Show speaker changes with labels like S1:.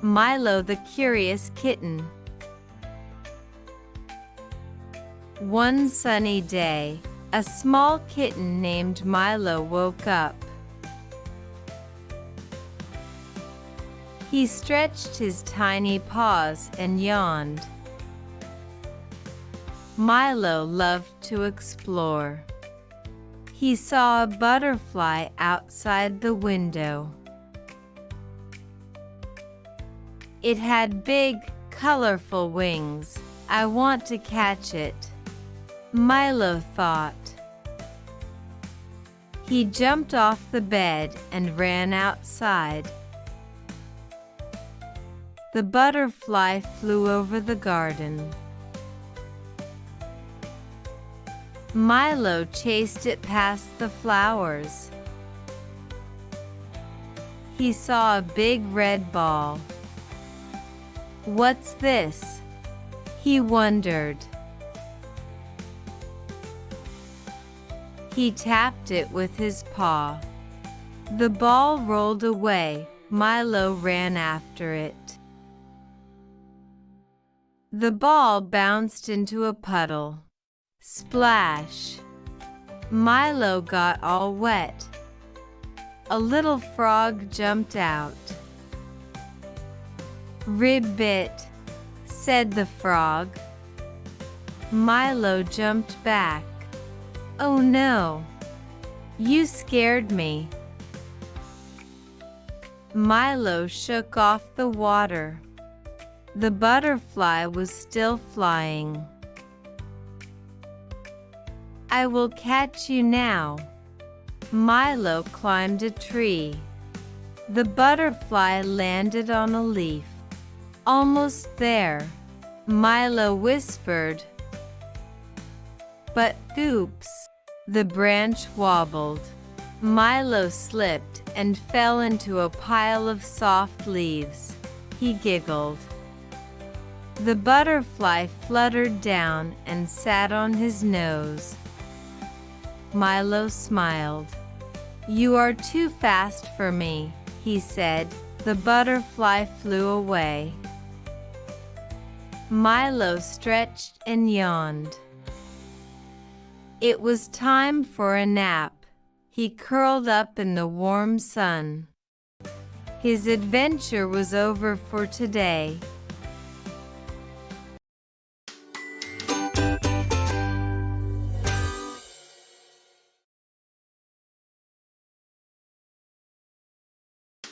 S1: Milo the Curious Kitten. One sunny day, a small kitten named Milo woke up. He stretched his tiny paws and yawned. Milo loved to explore. He saw a butterfly outside the window. It had big, colorful wings. I want to catch it, Milo thought. He jumped off the bed and ran outside. The butterfly flew over the garden. Milo chased it past the flowers. He saw a big red ball. What's this? He wondered. He tapped it with his paw. The ball rolled away. Milo ran after it. The ball bounced into a puddle. Splash! Milo got all wet. A little frog jumped out. "Ribbit," said the frog. Milo jumped back. "Oh no! You scared me." Milo shook off the water. The butterfly was still flying. "I will catch you now." Milo climbed a tree. The butterfly landed on a leaf. "Almost there," Milo whispered. But oops, the branch wobbled. Milo slipped and fell into a pile of soft leaves. He giggled. The butterfly fluttered down and sat on his nose. Milo smiled. "You are too fast for me," he said. The butterfly flew away. Milo stretched and yawned. It was time for a nap. He curled up in the warm sun. His adventure was over for today.